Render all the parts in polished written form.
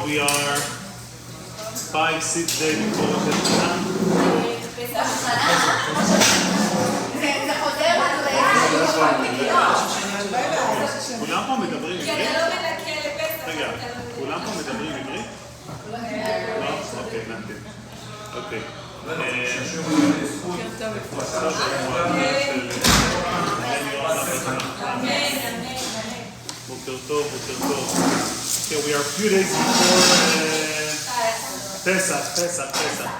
we are 5-6 days before Rosh Hashanah. כולם פה מדברים עברית? רגע, כולם פה מדברים עברית? לא? אוקיי, נתן. אוקיי. בוקר טוב, בוקר טוב. Okay, we are a few days before Pesach,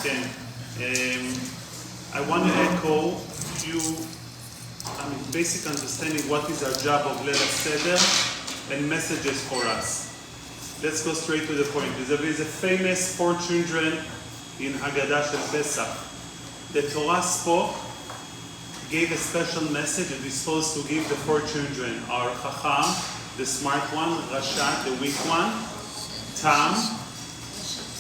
כן. I want to echo few basic understanding what is our job of Leil Seder and messages for us. Let's go straight to the point. There is a famous 4 children in hagada shel Pesach. The Torah spoke, gave a special message and is supposed to give the 4 children. Our Chacham, the smart one, Rasha, the weak one, Tam,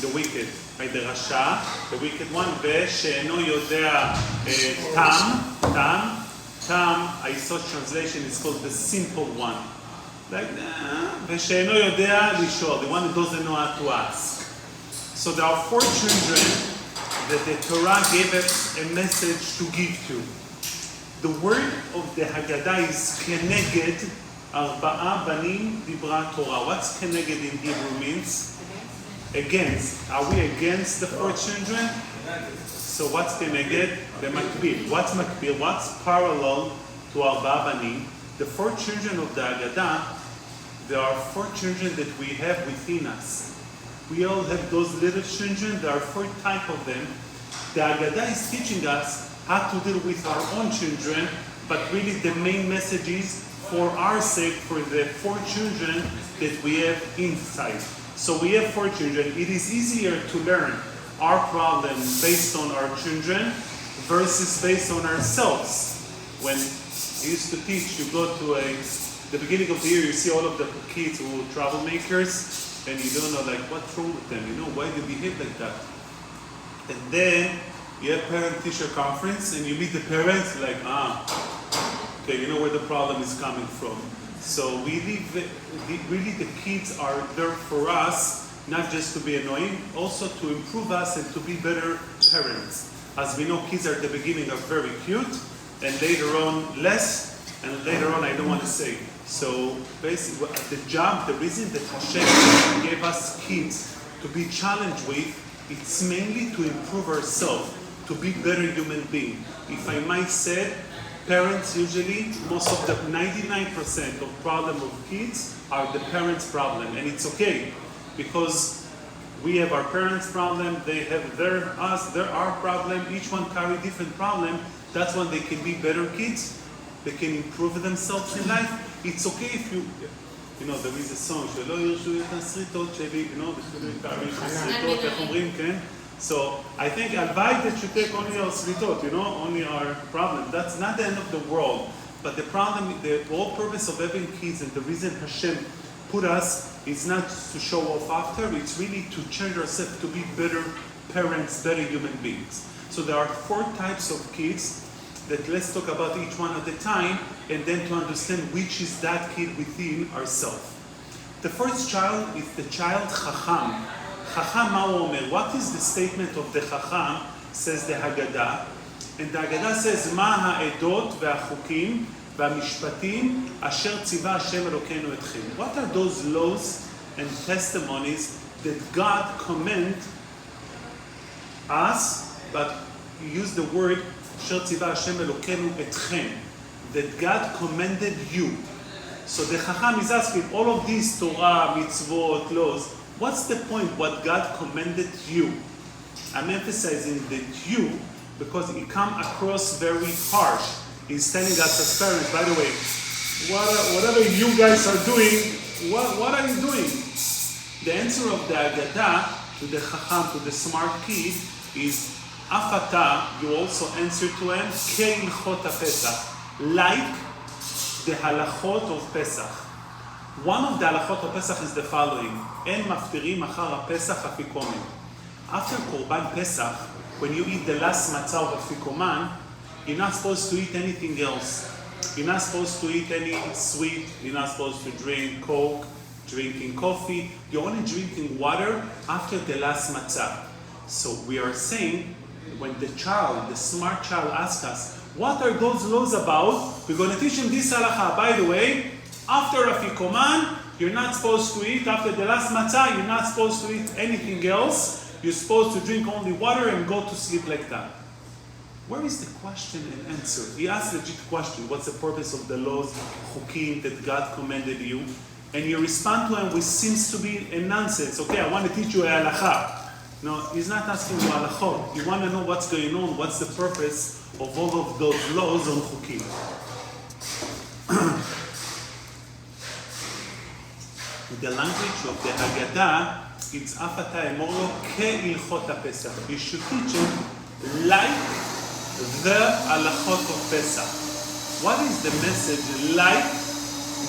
the wicked. Right, the Rasha, the wicked one, ושאינו יודע Tam, I saw translation is called the simple one. Like, ושאינו יודע לשאול, the one who doesn't know how to ask. So there are 4 children that the Torah gave us a message to give to. The word of the hagada is keneged, arba'a banim dibra Torah. What's keneged in Hebrew means? Against. Are we against the 4 children? So what's keneged? The makbil. What's makbil? What's parallel to arba'a banim? The 4 children of the haggadah, there are 4 children that we have within us. We all have those little children. There are 4 types of them. The haggadah is teaching us how to deal with our own children, but really the main message is for our sake, for the 4 children that we have inside. So we have 4 children. It is easier to learn our problem based on our children versus based on ourselves. When I used to teach, you go to the beginning of the year, you see all of the kids who are troublemakers, and you don't know, like, what's wrong with them? You know, why they behave like that? And then you have parent-teacher conference, and you meet the parents, like, okay, you know where the problem is coming from. So really the kids are there for us, not just to be annoying, also to improve us and to be better parents. As we know, kids at the beginning are very cute, and later on less, and later on I don't want to say. So basically, the reason that Hashem gave us kids to be challenged with, it's mainly to improve ourselves, to be better human beings. If I might say, parents usually, most of the 99% of problem of kids are the parents' problem, and it's okay, because we have our parents' problem, they have our problem, each one carry different problem. That's when they can be better kids, they can improve themselves in life. It's okay if you know, there is a song, שלא ירשו את הסריטות שלי, you know, איך אומרים, כן? So I think הלוואי that you take only our sritot, you know, only our problem. That's not the end of the world. But the problem, the whole purpose of having kids and the reason Hashem put us is not to show off after, it's really to change ourselves to be better parents, better human beings. So there are 4 types of kids that let's talk about each one at a time and then to understand which is that kid within ourselves. The first child is the child Chacham. Chacham מה הוא אומר? What is the statement of the Chacham, says the Haggadah? And the Haggadah says, מה העדות והחוקים והמשפטים אשר ציווה השם אלוקינו אתכם. What are those laws and testimonies that God command us, but you use the word אשר ציווה השם אלוקינו אתכם, that God commanded you. So the Chacham is asking, all of these Torah, mitzvot, laws, what's the point what God commanded you? I'm emphasizing that you, because it comes across very harsh. He's telling us as parents, by the way, whatever you guys are doing, what are you doing? The answer of the Haggadah to the Chacham, to the smart kid, is Afata, you also answer to him, Keilchot HaPesach, like the halachot of Pesach. One of the halachot of Pesach is the following, En maftirim achar HaPesach afikomen. After Korban Pesach, when you eat the last matzah of afikoman, you're not supposed to eat anything else. You're not supposed to eat any sweet, you're not supposed to drink Coke, drinking coffee. You're only drinking water after the last matzah. So we are saying, when the child, the smart child asks us, what are those laws about? We're going to teach him this halacha. By the way, after Afikoman, you're not supposed to eat. After the last matzah, you're not supposed to eat anything else. You're supposed to drink only water and go to sleep like that. Where is the question and answer? He asked a legit question. What's the purpose of the laws, chukim, that God commanded you? And you respond to him which seems to be a nonsense. Okay, I want to teach you a halacha. No, he's not asking you halachot. You want to know what's going on, what's the purpose of all of those laws on chukim. The language of the hagada, it's afata emoro ke'ilchot haPesach. You should teach it like the halachot of Pesach. What is the message like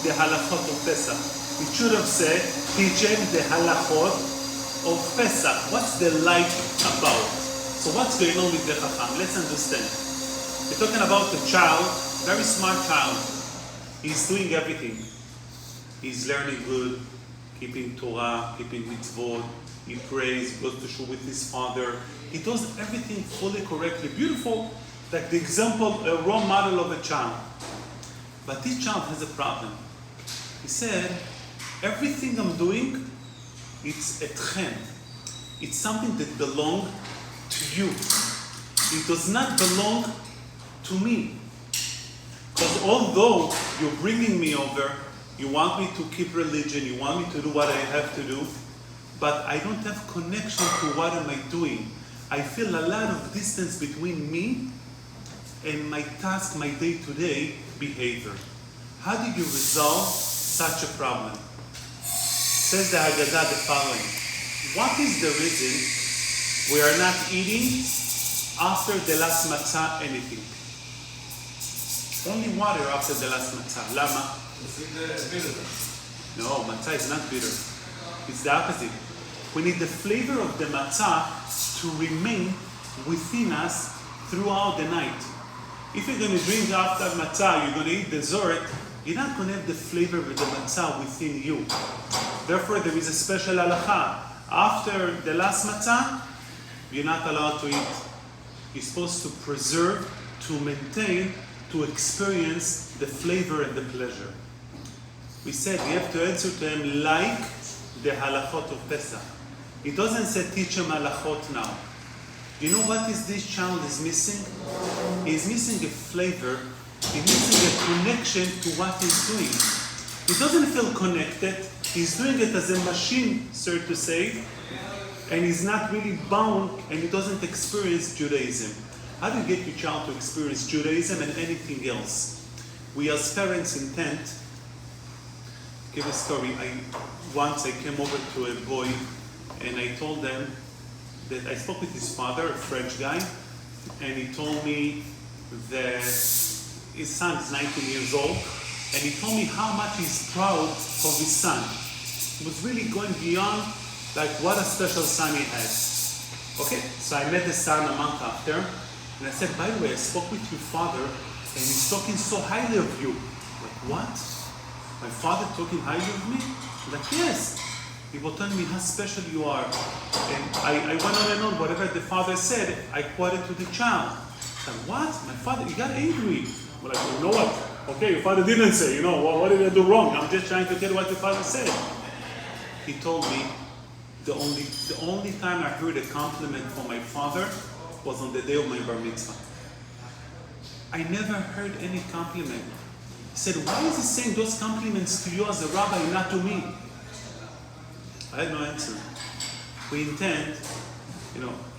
the halachot of Pesach? It should have said, teaching the halachot of Pesach. What's the like about? So what's going on with the Chacham? Let's understand. We're talking about a child, very smart child. He's doing everything. He's learning good, keeping Torah, keeping mitzvot. He prays, goes to shul with his father. He does everything fully correctly, beautiful, like the example, a role model of a child. But this child has a problem. He said, everything I'm doing, it's etchem. It's something that belongs to you. It does not belong to me. Because although you're bringing me over, you want me to keep religion, you want me to do what I have to do, but I don't have connection to what am I doing. I feel a lot of distance between me and my task, my day-to-day behavior. How do you resolve such a problem? Says the hagada the following. What is the reason we are not eating after the last matzah anything? Only water after the last matzah. Lama? No, matzah is not bitter. It's the opposite. We need the flavor of the matzah to remain within us throughout the night. If you're going to drink after matzah, you're going to eat dessert, you're not going to have the flavor of the matzah within you. Therefore, there is a special halacha. After the last matzah, you're not allowed to eat. You're supposed to preserve, to maintain, to experience the flavor and the pleasure. We said we have to answer to him like the halachot of Pesach. It doesn't say teach him halachot now. You know what is this child is missing? He's missing a flavor. He's missing a connection to what he's doing. He doesn't feel connected. He's doing it as a machine, so to say, and he's not really bound, and he doesn't experience Judaism. How do you get your child to experience Judaism and anything else? We as parents intend, give a story. Once I came over to a boy and I told them that I spoke with his father, a French guy, and he told me that his son is 19 years old, and he told me how much he's proud of his son. He was really going beyond like what a special son he has. Okay, so I met the son a month after, and I said, by the way, I spoke with your father, and he's talking so highly of you. Like, what? My father talking highly of me? I'm like, yes. He will tell me how special you are. And I went on and on, whatever the father said, I quoted to the child. I said, what? My father, you got angry. I'm like, you know what? Okay, your father didn't say, what did I do wrong? I'm just trying to tell you what your father said. He told me, the only time I heard a compliment from my father was on the day of my bar mitzvah. I never heard any compliment. He said, why is he saying those compliments to you as a rabbi, not to me? I had no answer. We intend,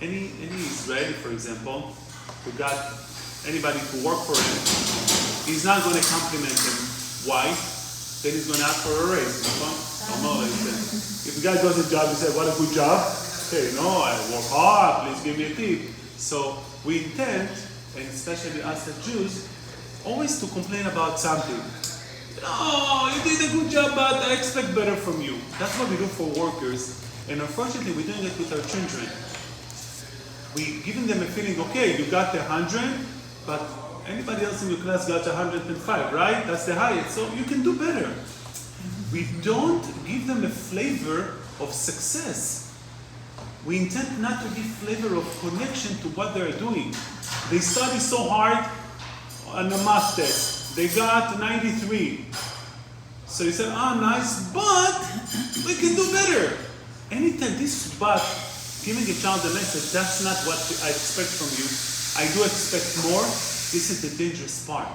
any Israeli, for example, who got anybody to work for him, he's not going to compliment him. Why? Then he's going to ask for a raise. If the guy does his job, he said, what a good job. Hey, I work hard, please give me a tip. So we intend, and especially us as Jews, always to complain about something. You did a good job, but I expect better from you. That's what we do for workers. And unfortunately, we're doing it with our children. We're giving them a feeling, okay, you got 100, but anybody else in your class got 105, right? That's the highest, so you can do better. We don't give them a flavor of success. We intend not to give flavor of connection to what they're doing. They study so hard on the math test. They got 93. So you said, nice, but we can do better. Anytime this but, giving a child a message, that's not what I expect from you. I do expect more. This is the dangerous part.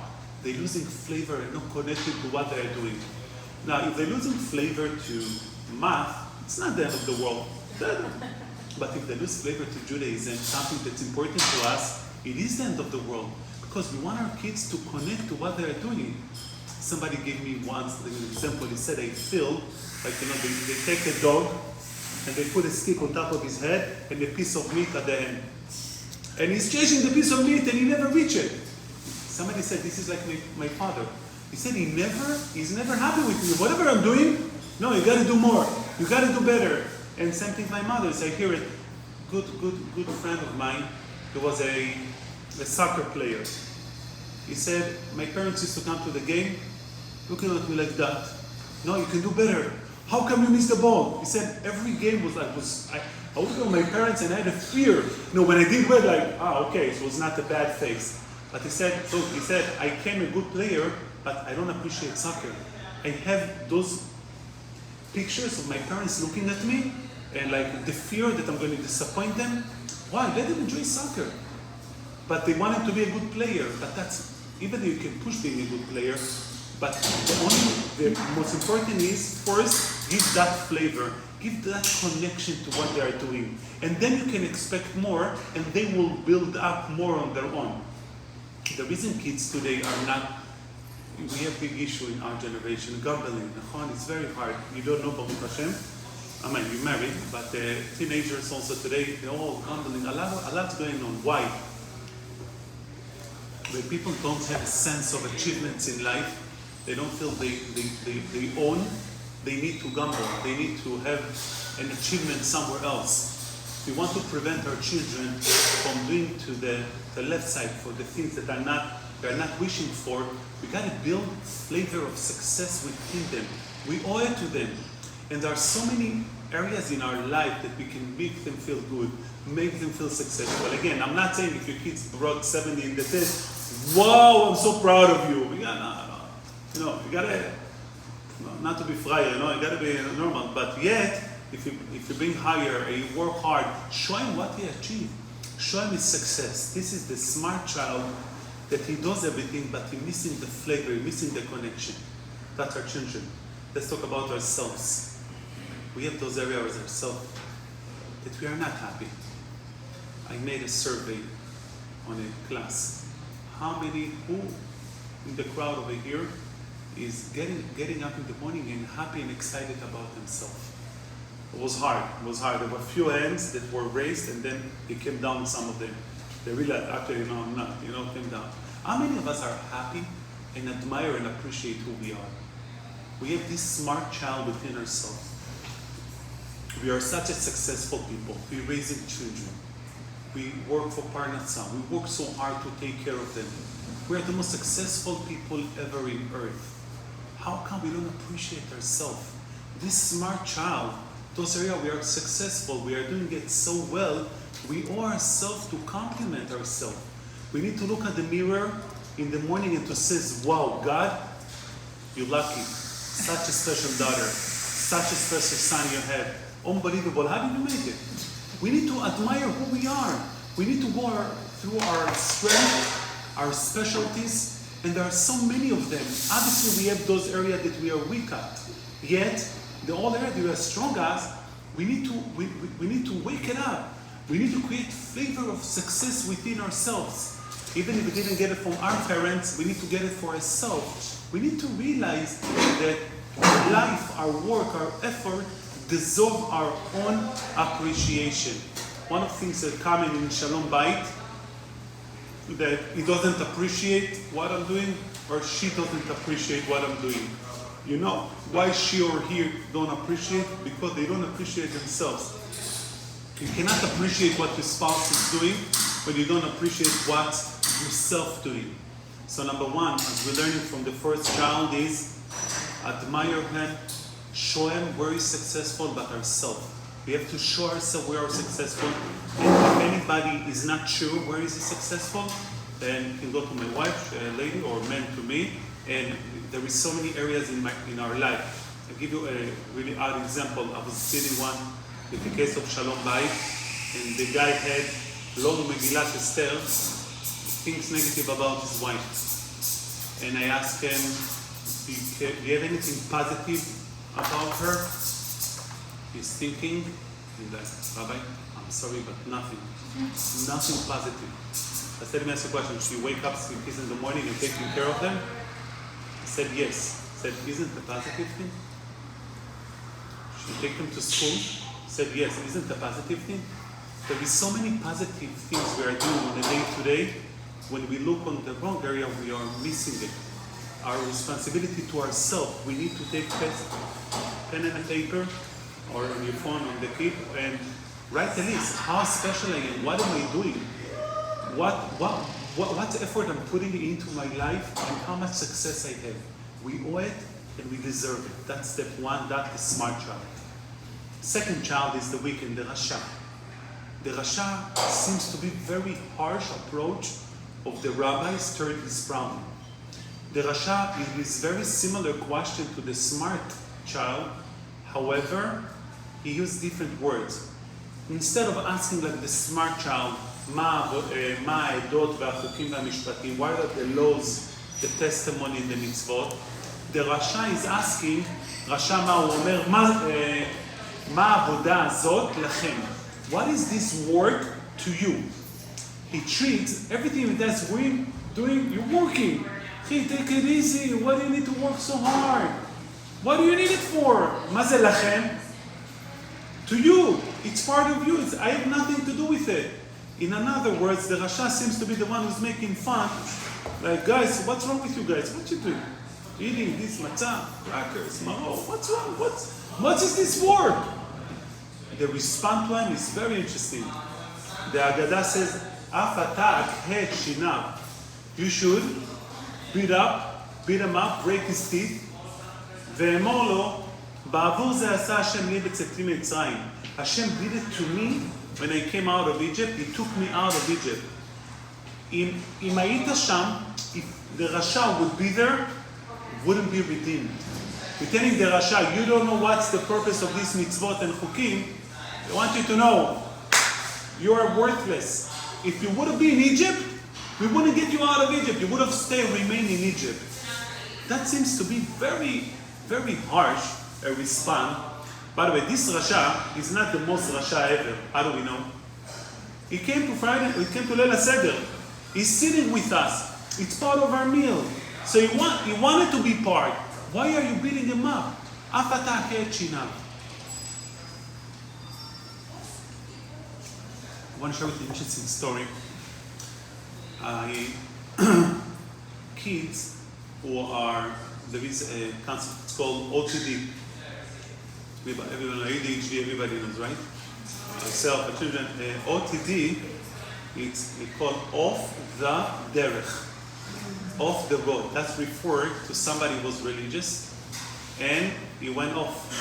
They're losing flavor and not connected to what they're doing. Now, if they're losing flavor to math, it's not the end of the world. But if they lose flavor to Judaism, something that's important to us, it is the end of the world. Because we want our kids to connect to what they're doing. Somebody gave me once an example. He said, I feel like, they take a dog and they put a stick on top of his head and a piece of meat at the end. And he's chasing the piece of meat and he never reaches it. Somebody said, this is like my father. He said, he's never happy with me. Whatever I'm doing, no, you got to do more. You got to do better. And same thing with my mother. So I hear it. Good friend of mine, he was a soccer player. He said, my parents used to come to the game, looking at me like that. No, you can do better. How come you missed the ball? He said, every game was like, I would go to my parents and I had a fear. When I did well, like, okay, so it was not a bad face. But he said, I came a good player, but I don't appreciate soccer. I have those pictures of my parents looking at me and like the fear that I'm going to disappoint them. Why? Let them enjoy soccer. But they want him to be a good player. But that's, even though you can push being a good player, but the most important is, first, give that flavor. Give that connection to what they are doing. And then you can expect more, and they will build up more on their own. The reason kids today are not, we have a big issue in our generation, gambling. It's very hard. You don't know Baruch Hashem. I mean, you're married, but teenagers also today, they're all gambling. A lot's going on. Why? When people don't have a sense of achievements in life, they don't feel they own, they need to gamble. They need to have an achievement somewhere else. We want to prevent our children from doing to the left side for the things that they're not wishing for. We got to build flavor of success within them. We owe it to them. And there are so many areas in our life that we can make them feel good, make them feel successful. Again, I'm not saying if your kids brought 70 in the test, wow, I'm so proud of you. You gotta, not to be friar, you gotta be normal. But yet, if you bring higher and you work hard, show him what he achieved. Show him his success. This is the smart child that he does everything, but he's missing the flavor, he's missing the connection. That's our children. Let's talk about ourselves. We have those areas ourselves that we are not happy. I made a survey on a class. Who in the crowd over here is getting up in the morning and happy and excited about themselves? It was hard. There were a few hands that were raised and then it came down, some of them. They realized, actually, no, I'm not, came down. How many of us are happy and admire and appreciate who we are? We have this smart child within ourselves. We are such a successful people. We're raising children. We work for Parnassah. We work so hard to take care of them. We are the most successful people ever in earth. How come we don't appreciate ourselves? This smart child, those areas we are successful, we are doing it so well, we owe ourselves to compliment ourselves. We need to look at the mirror in the morning and to say, wow, God, you're lucky. Such a special daughter, such a special son you have. Unbelievable. How did you make it? We need to admire who we are. We need to go through our strength, our specialties, and there are so many of them. Obviously, we have those areas that we are weak at. Yet, the all areas we are strong at, we need to wake it up. We need to create flavor of success within ourselves. Even if we didn't get it from our parents, we need to get it for ourselves. We need to realize that our life, our work, our effort deserve our own appreciation. One of the things that common in Shalom Bayit, that he doesn't appreciate what I'm doing, or she doesn't appreciate what I'm doing. You know why she or he don't appreciate? Because they don't appreciate themselves. You cannot appreciate what your spouse is doing when you don't appreciate what yourself doing. So number one, as we're learning from the first child, is admire him show him where he's successful, but ourselves. We have to show ourselves where we're successful. And if anybody is not sure where is he successful, then you can go to my wife, lady, or men to me. And there is so many areas in our life. I'll give you a really odd example. I was sitting one with the case of Shalom Bayit, and the guy had Log Megillat Esther, things negative about his wife. And I asked him, do you have anything positive about her? He's thinking, he's like, Rabbi, I'm sorry, but nothing. Nothing positive. I said, let me ask you a question. Should you wake up, sleep kids in the morning and taking care of them? He said, yes. I said, isn't the positive thing? Should you take them to school? He said, yes. Isn't the positive thing? There is so many positive things we are doing on a day-to-day. When we look on the wrong area, we are missing it. Our responsibility to ourselves, we need to take pen and a paper or on your phone on the key and write a list. How special I am? What am I doing? What effort I'm putting into my life and how much success I have. We owe it and we deserve it. That's step one. That's the smart child. Second child is the wicked, the Rasha. The Rasha seems to be very harsh approach of the rabbi's third is problem. The Rasha is very similar question to the smart child. However, he used different words. Instead of asking like the smart child, מה העדות והחוקים והמשפטים, what are the laws, the testimony, the mitzvot, the Rasha is asking, Rasha מה הוא אומר, מה העבודה הזאת לכם? What is this work to you? He treats everything he does, you're working. Hey, take it easy. Why do you need to work so hard? What do you need it for? מה זה לכם? To you. It's part of you. I have nothing to do with it. In other words, the Rasha seems to be the one who's making fun. Like, guys, what's wrong with you guys? What you doing? Eating this matzah, crackers, maro. What's wrong? What is this for? The response to him is very interesting. The hagada says, Af atak het shinav. You should beat him up, break his teeth. ואמור לו, בעבור זה עשה השם לי בצאתי ממצרים. Hashem did it to me when I came out of Egypt. He took me out of Egypt. אם היית שם, if the Rasha would be there, wouldn't be redeemed. We're telling the Rasha, you don't know what's the purpose of these mitzvot and chukim. I want you to know, you are worthless. If you would have been in Egypt, we wouldn't get you out of Egypt. You would have stayed, remained in Egypt. That seems to be very, very harsh a response. By the way, this Rasha is not the most Rasha ever. How do we know? He came to Leila Seder. He's sitting with us. It's part of our meal. So he wanted to be part. Why are you beating him up? Afata het shinav. I want to share with you an interesting story. Kids who are, there is a concept, it's called OTD. Everyone knows ADHD, everybody knows, right? Self, children. OTD, it's called off the derech, off the road. That's referred to somebody who was religious and he went off.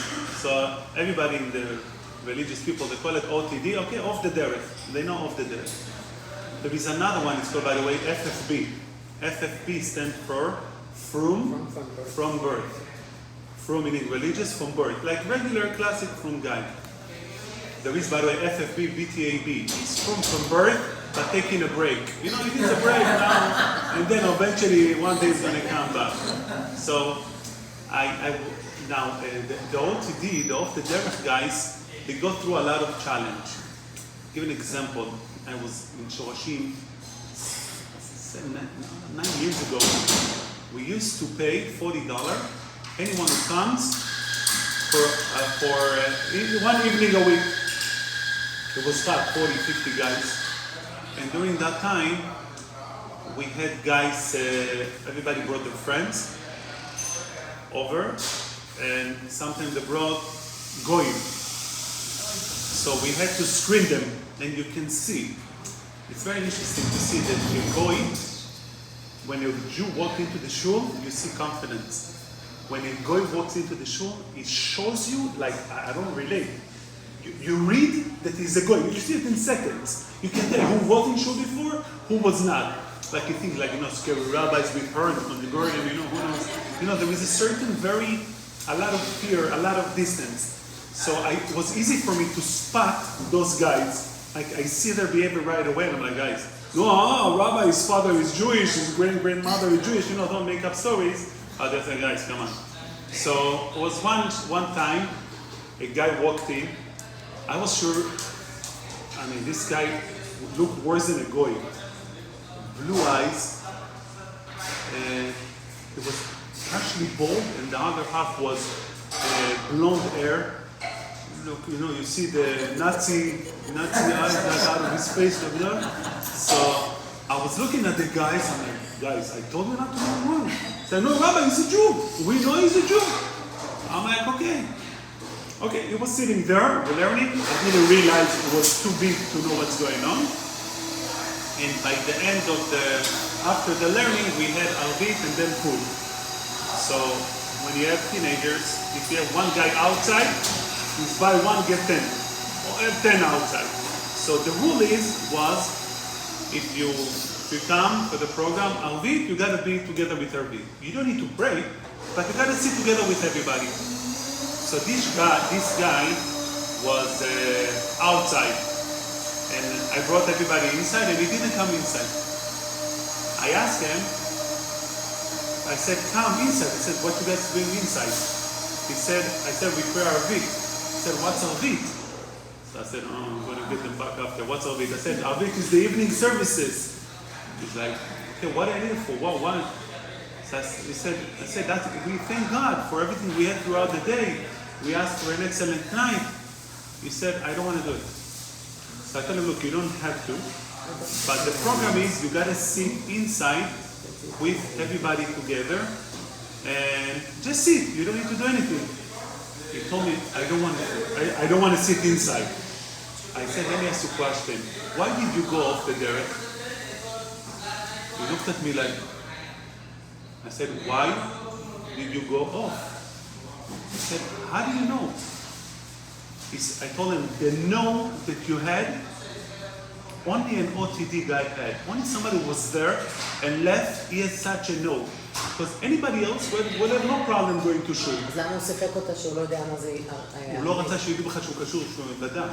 So everybody in the religious people, they call it OTD, okay, off the derech. They know off the derech. There is another one, it's called, by the way, FFB. FFB stands for from birth. From meaning religious, from birth. Like regular classic from guy. There is, by the way, FFB, BTAB. It's from birth, but taking a break. You know, it is a break now, and then eventually one day it's going to come back. So, the OTD, the off the derech guys, they go through a lot of challenge. Give an example. I was in Shorashim 9 years ago. We used to pay $40. Anyone who comes for one evening a week. It was about 40, 50 guys. And during that time, we had guys, everybody brought their friends over, and sometimes they brought goyim. So we had to screen them, and you can see. It's very interesting to see that a goy, when a Jew walks into the shul, you see confidence. when a guy walks into the shul, it shows you, like, I don't relate. You read that he's a guy. You see it in seconds. You can tell who was in shul before, who was not. Like you think, like, scary rabbis we've heard on the garden, who knows. There is a certain a lot of fear, a lot of distance. So it was easy for me to spot those guys. Like, I see their behavior right away, and I'm like, guys, no, Rabbi, his father is Jewish, his grandmother is Jewish, don't make up stories. They're like, guys, come on. So it was one time, a guy walked in. I was sure, this guy looked worse than a goy. Blue eyes, and it was partially bald, and the other half was blonde hair. Look, you see the Nazi eyes like out of his face over there. So I was looking at the guys, I'm like, guys, I told you not to go wrong. He said, no, Rabbi, he's a Jew. We know he's a Jew. I'm like, okay. Okay, he was sitting there, learning. I didn't realize it was too big to know what's going on. And by the end of after the learning, we had Arvit and then food. So when you have teenagers, if you have one guy outside, it's buy one, get 10. Or have 10 outside. So the rule was, if you come for the program, Arvit, you gotta be together with Arvit. You don't need to pray, but you gotta sit together with everybody. So this guy was outside, and I brought everybody inside, and he didn't come inside. I asked him, I said, come inside. I said, what you guys doing inside? I said, we pray Arvit. He said, what's Arvit? So I said, I'm going to get them back after. What's Arvit? I said, Arvit is the evening services. He's like, okay, what are you here for? What? So I said, that we thank God for everything we had throughout the day. We asked for an excellent night. He said, I don't want to do it. So I told him, look, you don't have to. But the program is you got to sit inside with everybody together and just sit. You don't need to do anything. He told me, I don't want to sit inside. I said, let me ask you a question. Why did you go off the derech? He looked at me like, I said, why did you go off? He said, how do you know? I told him, the no that you had, only an OTD guy had. Only somebody was there and left, he has such a no. Because anybody else would have no problem going to shul. אז למה הוא סיפק אותה שהוא לא יודע מה זה היה? הוא לא רצה שיגידו בכלל שהוא קשור, שהוא בדעת.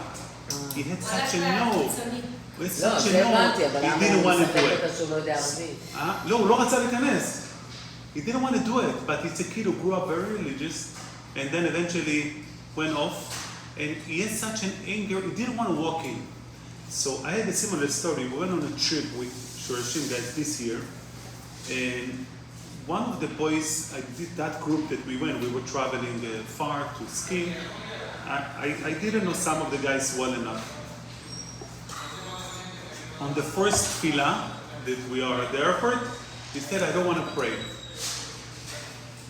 He had such a no. He had such a no. He didn't want to do it. לא, הוא לא רצה להיכנס. He didn't want to do it, but it's a kid who grew up very religious and then eventually went off. And he had such an anger, he didn't want to walk in. So I had a similar story. We went on a trip with Shorashim guys this year. And one of the boys, that group that we went, we were traveling far to ski. I didn't know some of the guys well enough. On the first fila that we are at the airport, he said, I don't want to pray.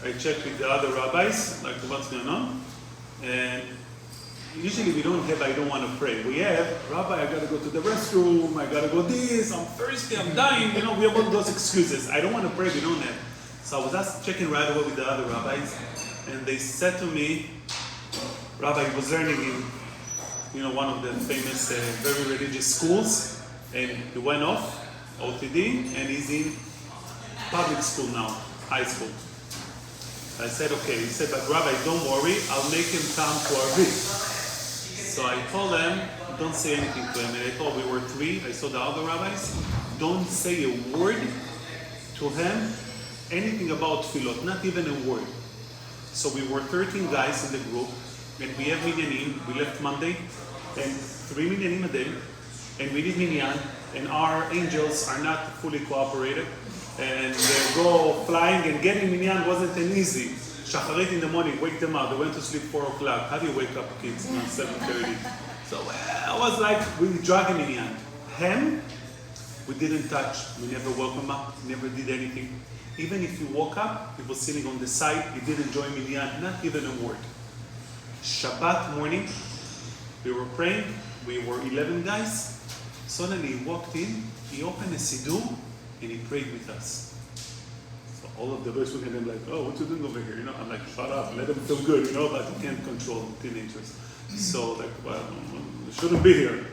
I checked with the other rabbis, like what's going on. And usually we don't have, I don't want to pray. We have, Rabbi, I got to go to the restroom, I got to go this, I'm thirsty, I'm dying. We have all those excuses. I don't want to pray, we don't have. So I was checking right away with the other rabbis, and they said to me, Rabbi was learning in one of the famous, very religious schools, and he went off, OTD, and he's in public school now, high school. I said, okay. He said, but Rabbi, don't worry, I'll make him come to our bit. So I told them, don't say anything to him. And I told, we were three, I saw the other rabbis, don't say a word to him, anything about tefillot, not even a word. So we were 13 guys in the group, and we have minyanim. We left Monday, and 3 minyanim a day, and we did minyan, and our angels are not fully cooperative, and they go flying, and getting minyan wasn't an easy. Shacharit in the morning, wake them up. They went to sleep 4 o'clock. How do you wake up kids at 7:30? So I was like, we dragging minyan. Him, we didn't touch. We never woke him up. Never did anything. Even if he woke up, he was sitting on the side. He didn't join minyan, not even a word. Shabbat morning, we were praying. We were 11 guys. Suddenly he walked in. He opened a siddur and he prayed with us. So all of the boys look at them like, oh, what you doing over here? I'm like, shut up, let them feel good, but you can't control teenagers. So like, well, we shouldn't be here.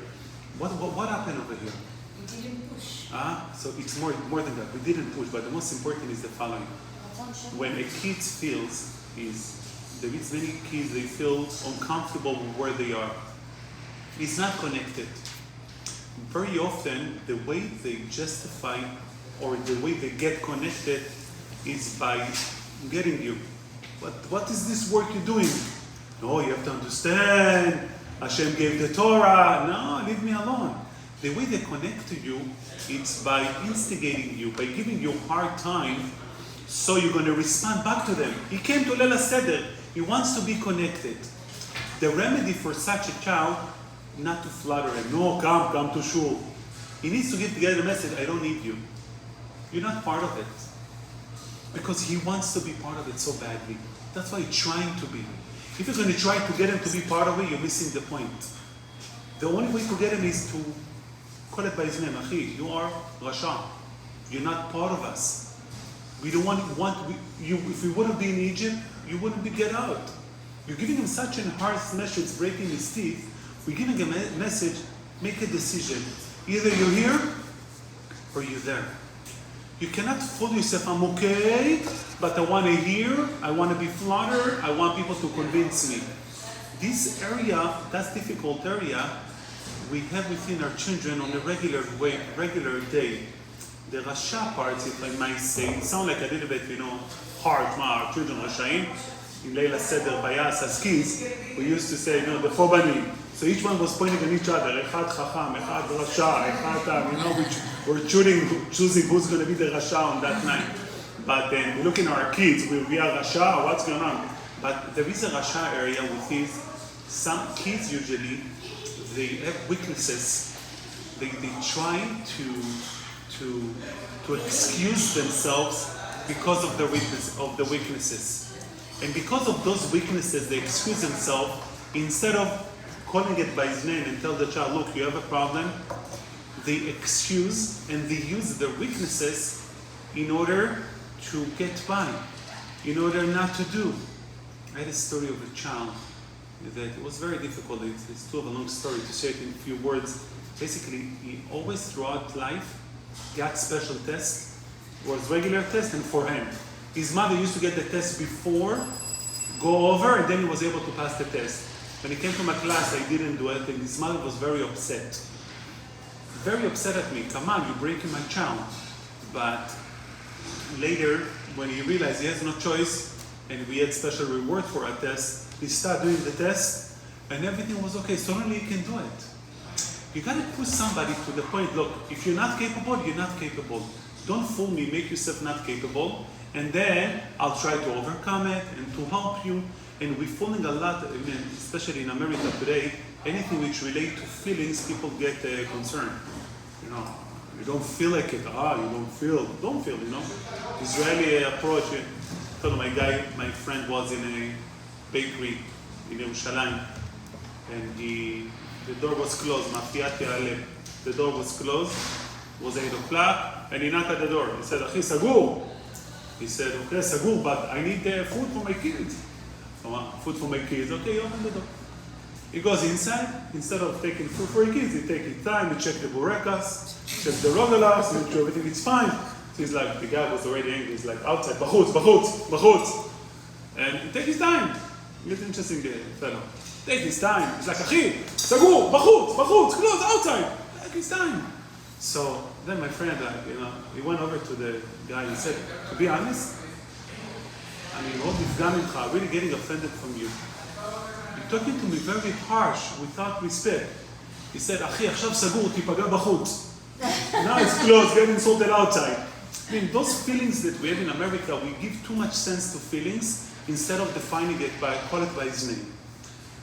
What happened over here? We didn't push. So it's more than that. We didn't push, but the most important is the following. When a kid feels there is many kids, they feel uncomfortable with where they are. It's not connected. Very often, the way they justify or the way they get connected is by getting you. But what is this work you're doing? No, you have to understand. Hashem gave the Torah. No, leave me alone. The way they connect to you, it's by instigating you, by giving you a hard time, so you're going to respond back to them. He came to Leila Seder. He wants to be connected. The remedy for such a child, not to flatter him. No, come to shul. He needs to get together a message, I don't need you. You're not part of it. Because he wants to be part of it so badly. That's why he's trying to be. If you're going to try to get him to be part of it, you're missing the point. The only way to get him is to call it by his name. Achi, you are Rasha. You're not part of us. We don't want you. If we wouldn't be in Egypt, you wouldn't be get out. You're giving him such a harsh message, breaking his teeth. We're giving him a message, make a decision. Either you're here or you're there. You cannot fool yourself, I'm okay, but I want to hear, I want to be flattered, I want people to convince me. This area, that difficult area, we have within our children on a regular day. The Rasha parts, if I might say, it sounds like a little bit, hard. Our children Rashaim. In Leila Seder, Bayas, as kids, we used to say, the four banim. So each one was pointing at each other. Echad Chacham, Echad Rasha, Echad which we're choosing who's going to be the Rasha on that night. But then we look in our kids, we are Rasha, what's going on? But there is a Rasha area with these. Some kids usually, they have weaknesses. They try to excuse themselves because of the weaknesses. And because of those weaknesses, they excuse themselves instead of calling it by his name and tell the child, look, you have a problem. They excuse and they use their weaknesses in order to get by, in order not to do. I had a story of a child that it was very difficult. It's too of a long story to say it in a few words. Basically, he always throughout life got special tests, was regular test and forehand. His mother used to get the test before, go over, and then he was able to pass the test. When he came to my class, I didn't do it, and his mother was very upset. Very upset at me. Come on, you're breaking my child. But later, when he realized he has no choice, and we had special reward for a test, he started doing the test, and everything was okay. Suddenly he can do it. You gotta push somebody to the point, look, if you're not capable, you're not capable. Don't fool me, make yourself not capable, and then I'll try to overcome it and to help you. And we're fooling a lot, especially in America today, anything which relates to feelings, people get concerned. You don't feel like it. You don't feel. Don't feel, Israeli approach. I told my friend was in a bakery in Yerushalayim, and the door was closed. The door was closed. It was 8 o'clock, and he knocked at the door. He said, "Achi, sagur." He said, "Okay, sagur, but I need food for my kids." Food for my kids. Okay, you open the door. He goes inside. Instead of taking food for his kids, he takes his time. He checks the burekas, checks the rogelas, make sure everything is fine. So he's like, the guy was already angry. He's like, outside, bahutz. And he takes his time. He's an interesting fellow. Take his time. He's like, Achi, sagur, bahutz, close, outside. Take his time. So then my friend, he went over to the guy and said, to be honest, I'm really getting offended from you. You're talking to me very harsh, without respect. He said, Achi, עכשיו סגור, תיפגע בחוץ. Now it's closed, get insulted outside. Those feelings that we have in America, we give too much sense to feelings instead of defining it call it by its name.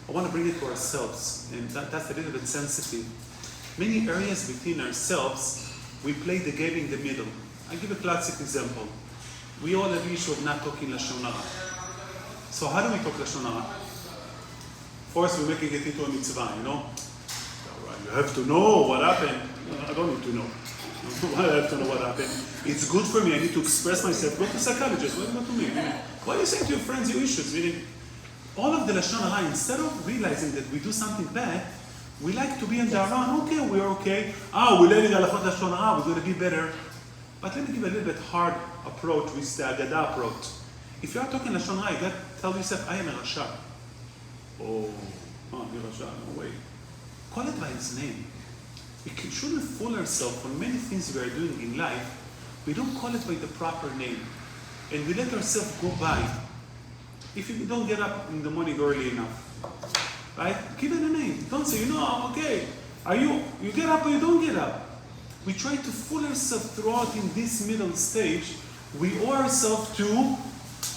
I want to bring it to ourselves, and that's a little bit sensitive. Many areas within ourselves, we play the game in the middle. I'll give a classic example. We all have the issue of not talking Lashon Hara. So how do we talk Lashon Hara? First, we're making it into a mitzvah, You have to know what happened. I don't need to know. I have to know what happened. It's good for me. I need to express myself. Go to psychologist. What to me? Meaning, why are you saying to your friends your issues? Meaning, all of the lashon hara, instead of realizing that we do something bad, we like to be in the around. Okay, we're okay. We're learning halachot lashon hara. We're going to be better. But let me give a little bit hard approach with the hagada approach. If you are talking lashon hara, you got to tell yourself, I am a rasha. Oh, you're rasha. No way. Call it by its name. We shouldn't fool ourselves on many things we are doing in life. We don't call it by the proper name. And we let ourselves go by. If you don't get up in the morning early enough, right? Give it a name. Don't say, I'm okay. You get up or you don't get up. We try to fool ourselves throughout in this middle stage. We owe ourselves to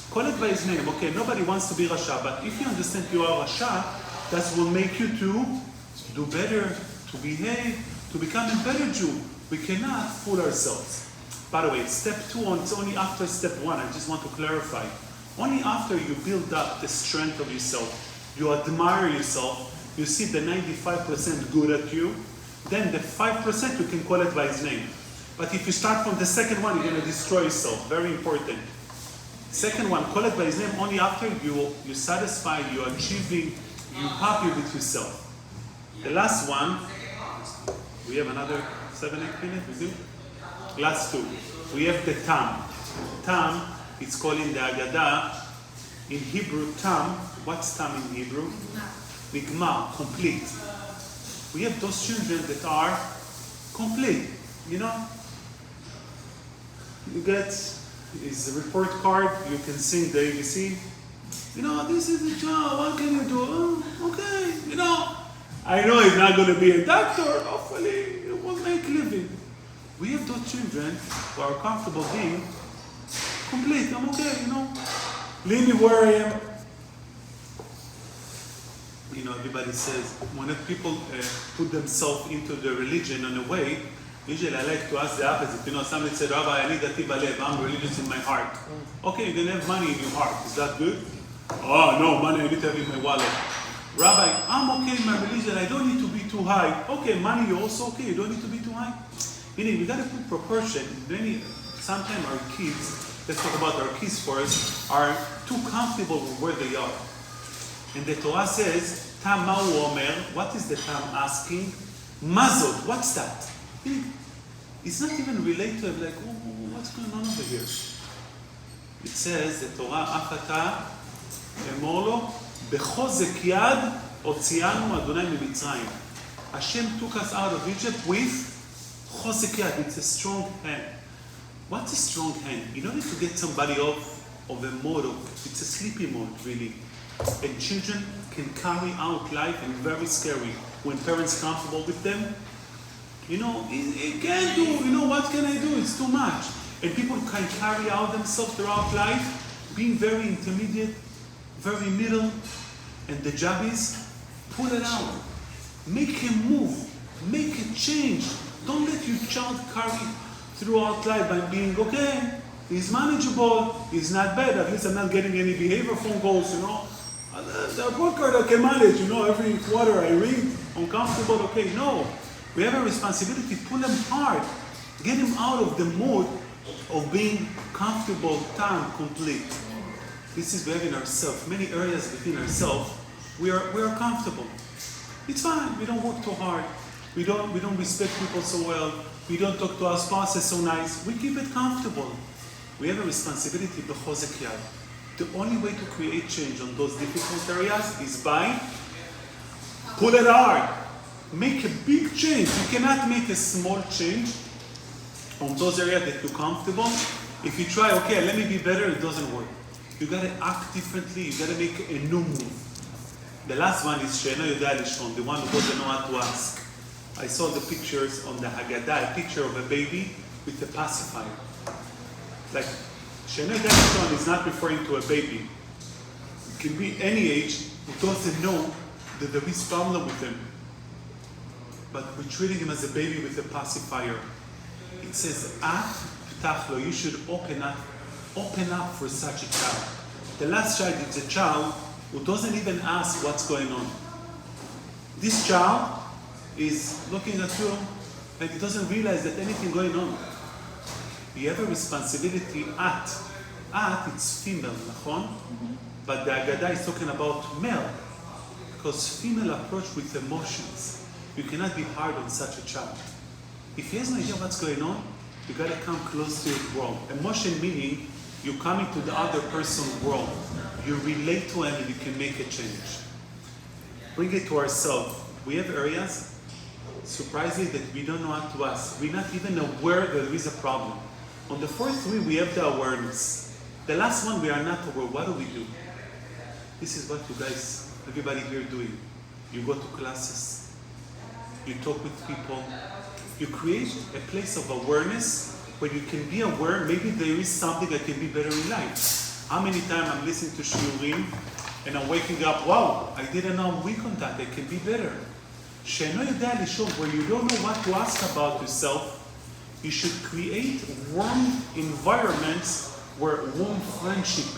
call it by his name. Okay, nobody wants to be Rasha, but if you understand you are Rasha, that will make you to do better, to behave, to become a better Jew. We cannot fool ourselves. By the way, step 2, it's only after step 1. I just want to clarify. Only after you build up the strength of yourself, you admire yourself, you see the 95% good at you, then the 5% you can call it by his name. But if you start from the second one, you're going to destroy yourself. Very important. Second one, call it by his name only after you're satisfied, you're achieving, you're happy with yourself. The last one, we have another 7-8 minutes with you? Last 2. We have the tam. Tam, it's called in the hagada. In Hebrew, tam, what's tam in Hebrew? Nigmar, complete. We have those children that are complete, You get his report card, you can sing the ABC. This is the job, what can you do? Okay, I know he's not going to be a doctor, hopefully he will make a living. We have those children who are comfortable being complete. I'm okay, Leave me where I am. Everybody says, when people put themselves into the religion in a way, usually I like to ask the opposite. Somebody said, Rabbi, I need a tibalev, I'm religious in my heart. Okay, you can have money in your heart. Is that good? Oh, no, money I need to have in my wallet. Rabbi, I'm okay in my religion, I don't need to be too high. Okay, money, you're also okay, you don't need to be too high. Meaning, we got to put proportion. Sometimes our kids, let's talk about our kids first, are too comfortable with where they are. And the Torah says, Tam ma'u omer, what is the Tam asking? Mazot, what's that? It's not even related to like, what's going on over here? It says, the Torah, Afata, Emolo, Bechozek yad, Otzianu Adonai miMitzrayim. Hashem took us out of Egypt with Chozek yad, it's a strong hand. What's a strong hand? In order to get somebody off of a mode, it's a sleepy mode, really. And children can carry out life and very scary. When parents are comfortable with them, it can't do, what can I do? It's too much. And people can carry out themselves throughout life, being very intermediate, very middle. And the job is, pull it out. Make him move. Make a change. Don't let your child carry throughout life by being, okay, he's manageable, he's not bad, at least I'm not getting any behavior phone calls, The worker that can manage, every quarter I read, uncomfortable, okay, no. We have a responsibility, pull him hard, get him out of the mood of being comfortable, time, complete. This is we have in ourselves, many areas within ourselves, we are comfortable. It's fine, we don't work too hard, we don't respect people so well, we don't talk to our spouses so nice, we keep it comfortable. We have a responsibility, b'chozek yad. The only way to create change on those difficult areas is by pull it hard. Make a big change. You cannot make a small change on those areas that you're comfortable. If you try, okay, let me be better, it doesn't work. You gotta act differently. You gotta make a new move. The last one is she'eno yodea lishon, the one who doesn't know how to ask. I saw the pictures on the hagada, a picture of a baby with a pacifier. Like, she'eno yodea lishon is not referring to a baby. It can be any age who doesn't know that there is problem with him. But we're treating him as a baby with a pacifier. It says, ptach, you should open up for such a child. The last child is a child who doesn't even ask what's going on. This child is looking at you, And he doesn't realize that anything going on. You have a responsibility at, it's female, נכון? But the hagada is talking about male. Because female approach with emotions. You cannot be hard on such a child. If he has no idea what's going on, you gotta come close to his world. Emotion meaning you come into the other person's world. You relate to him and you can make a change. Bring it to ourselves. We have areas, surprisingly, that we don't know how to ask. We're not even aware that there is a problem. On the first three, we have the awareness. The last one, we are not aware. What do we do? This is what you guys, everybody here doing. You go to classes. You talk with people. You create a place of awareness where you can be aware, maybe there is something that can be better in life. How many times I'm listening to shiurim and I'm waking up, wow, I didn't know I'm weak on that, I can be better. שאינו יודע לשאול, where you don't know what to ask about yourself, you should create warm environments where warm friendship,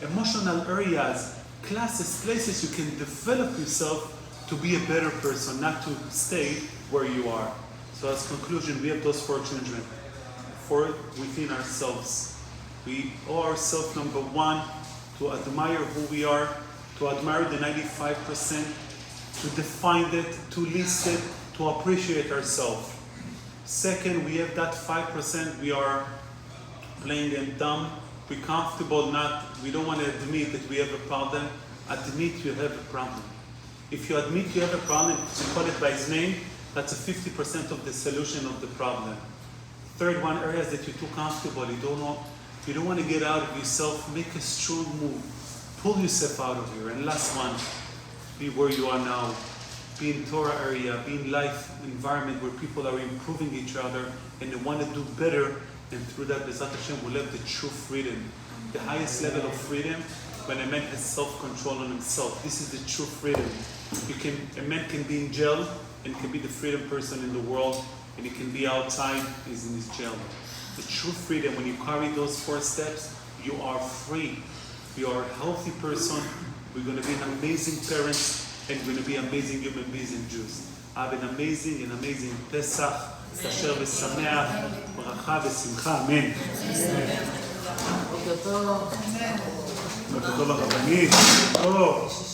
emotional areas, classes, places you can develop yourself to be a better person, not to stay where you are. So as conclusion, we have those 4 children. 4 within ourselves. We owe ourselves, number 1, to admire who we are, to admire the 95%, to define it, to list it, to appreciate ourselves. Second, we have that 5% we are playing them dumb. We're comfortable we don't want to admit that we have a problem. Admit you have a problem. If you admit you have a problem, you call it by its name, that's a 50% of the solution of the problem. Third one, areas that you're too comfortable, you don't want to get out of yourself, make a strong move. Pull yourself out of here. And last one, be where you are now. Be in Torah area, be in life environment where people are improving each other and they want to do better, and through that, B'ezrat Hashem, will have the true freedom. The highest level of freedom when a man has self-control on himself. This is the true freedom. A man can be in jail and can be the freedom person in the world, and he can be outside, he's in his jail. The true freedom, when you carry those 4 steps, you are free. You are a healthy person. We're going to be an amazing parents, and we're going to be amazing human beings and Jews. Have an amazing Pesach, kasher v'sameach, bracha v'simcha, amen. בוקר טוב. בוקר טוב הרבנית. טוב.